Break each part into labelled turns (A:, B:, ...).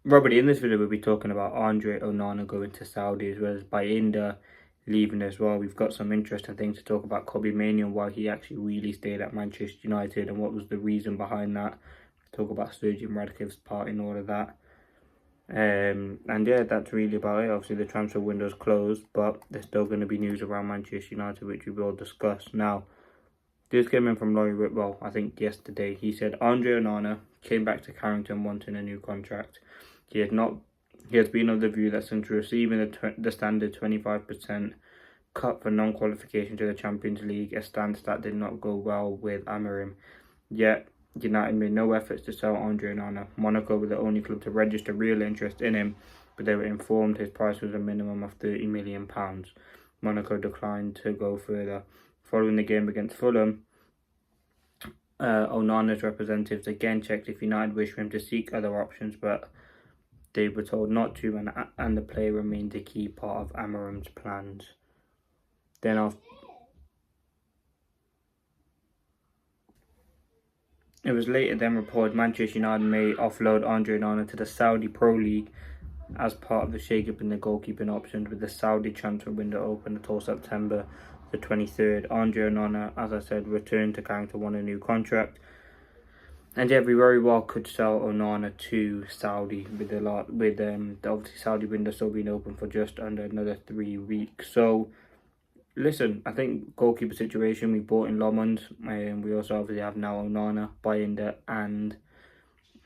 A: Robert, in this video we'll be talking about Andre Onana going to Saudi, as well as BAYINDIR leaving as well. We've got some interesting things to talk about Kobbie Mainoo and why he actually really stayed at Manchester United and what was the reason behind that. Talk about Sturgeon Radcliffe's part in all of that. And yeah, that's really about it. Obviously the transfer window's closed, but there's still going to be news around Manchester United which we will discuss. Now, this came in from Laurie Whitwell, I think yesterday. He said Andre Onana came back to Carrington wanting a new contract. He has been of the view that since receiving the standard 25% cut for non-qualification to the Champions League, a stance that did not go well with Amorim. Yet, United made no efforts to sell Andre Onana. Monaco were the only club to register real interest in him, but they were informed his price was a minimum of £30 million. Monaco declined to go further. Following the game against Fulham, Onana's representatives again checked if United wished for him to seek other options, but they were told not to, and the player remained a key part of Amorim's plans. Then it was later then reported Manchester United may offload Andre Onana to the Saudi Pro League as part of the shake-up in the goalkeeping options, with the Saudi transfer window open until September the 23rd. Andre Onana, as I said, returned to Carrington, won a new contract. And yeah, we very well could sell Onana to Saudi with the obviously Saudi window still being open for just under another 3 weeks. So listen, I think goalkeeper situation, we bought in Lomond, and we also obviously have now Onana, BAYINDIR and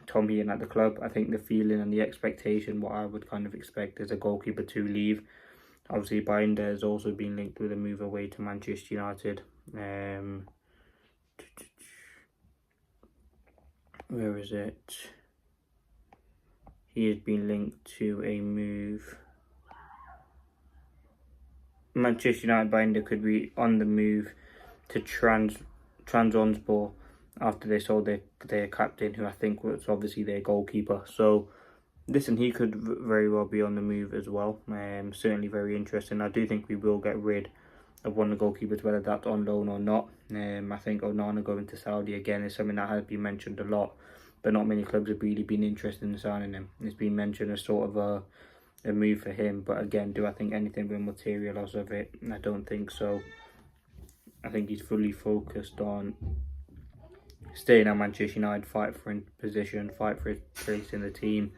A: Tom Heaton at the club. I think the feeling and the expectation, what I would kind of expect is a goalkeeper to leave. Obviously BAYINDIR has also been linked with a move away to Manchester United. Where is it? He has been linked to a move. Manchester United BAYINDIR could be on the move to Trabzonspor after they sold their captain, who I think was obviously their goalkeeper. So listen, he could very well be on the move as well. Certainly very interesting. I do think we will get rid of one of the goalkeepers, whether that's on loan or not. I think Onana going to Saudi again is something that has been mentioned a lot, but not many clubs have really been interested in signing him. It's been mentioned as sort of a move for him, but again, do I think anything will materialise of it? I don't think so. I think he's fully focused on staying at Manchester United, fight for his position, fight for his place in the team.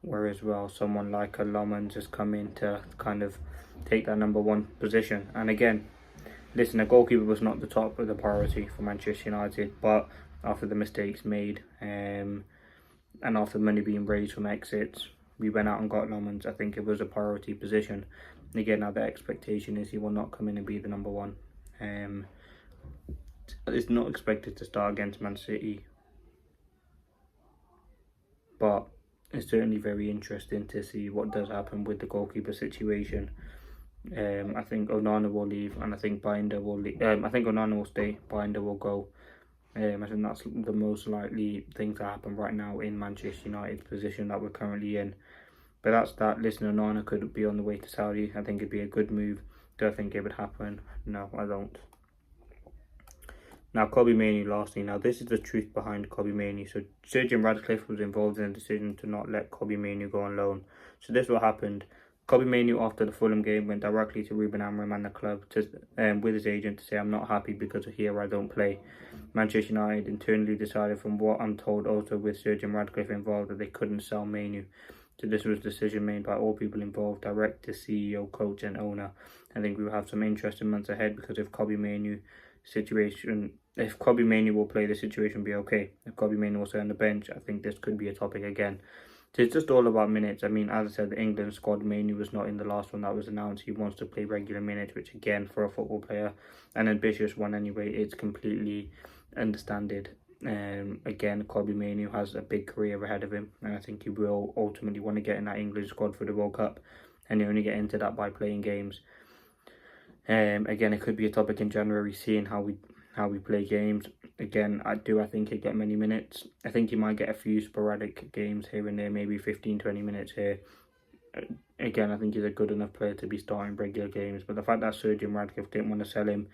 A: Whereas well, someone like a Lomond has come in to kind of take that #1 position. And again, listen, a goalkeeper was not the top of the priority for Manchester United, but after the mistakes made and after money being raised from exits, we went out and got Lomond. I think it was a priority position. And again, now the expectation is he will not come in and be the #1. It's not expected to start against Man City, but it's certainly very interesting to see what does happen with the goalkeeper situation. I think Onana will leave, and I think BAYINDIR will leave. I think Onana will stay, BAYINDIR will go. I think that's the most likely thing to happen right now in Manchester United's position that we're currently in. But that's that. Listen, Onana could be on the way to Saudi. I think it'd be a good move. Do I think it would happen? No, I don't. Now, Kobbie Mainoo lastly. Now, this is the truth behind Kobbie Mainoo. So, Sturgeon Radcliffe was involved in a decision to not let Kobbie Mainoo go on loan. So, this is what happened. Kobbie Mainoo, after the Fulham game, went directly to Ruben Amorim and the club with his agent to say, I'm not happy because here I don't play. Manchester United internally decided, from what I'm told, also with Sturgeon Radcliffe involved, that they couldn't sell Mainoo. So this was a decision made by all people involved, director, CEO, coach and owner. I think we will have some interesting months ahead, because if Kobbie Mainoo will play, the situation will be okay. If Kobbie Mainoo will stay on the bench, I think this could be a topic again. So it's just all about minutes. I mean, as I said, the England squad, Mainoo was not in the last one that was announced. He wants to play regular minutes, which again, for a football player, an ambitious one anyway, it's completely understanded. Again, Kobbie Mainoo has a big career ahead of him, and I think he will ultimately want to get in that England squad for the World Cup, and you only get into that by playing games. Again, it could be a topic in January, seeing how we play games. Again, I think he'll get many minutes. I think he might get a few sporadic games here and there, maybe 15-20 minutes here. Again, I think he's a good enough player to be starting regular games, but the fact that Sturgeon Radcliffe didn't want to sell him,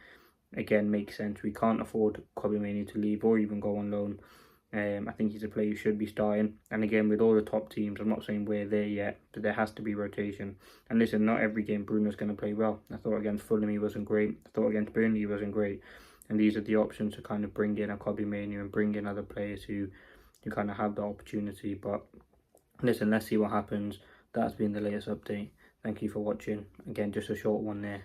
A: again, makes sense. We can't afford Kobbie Mainoo to leave or even go on loan. I think he's a player who should be starting. And again, with all the top teams, I'm not saying we're there yet, but there has to be rotation. And listen, not every game Bruno's going to play well. I thought against Fulham he wasn't great. I thought against Burnley he wasn't great. And these are the options to kind of bring in a Kobbie Mainoo and bring in other players who kind of have the opportunity. But listen, let's see what happens. That's been the latest update. Thank you for watching. Again, just a short one there.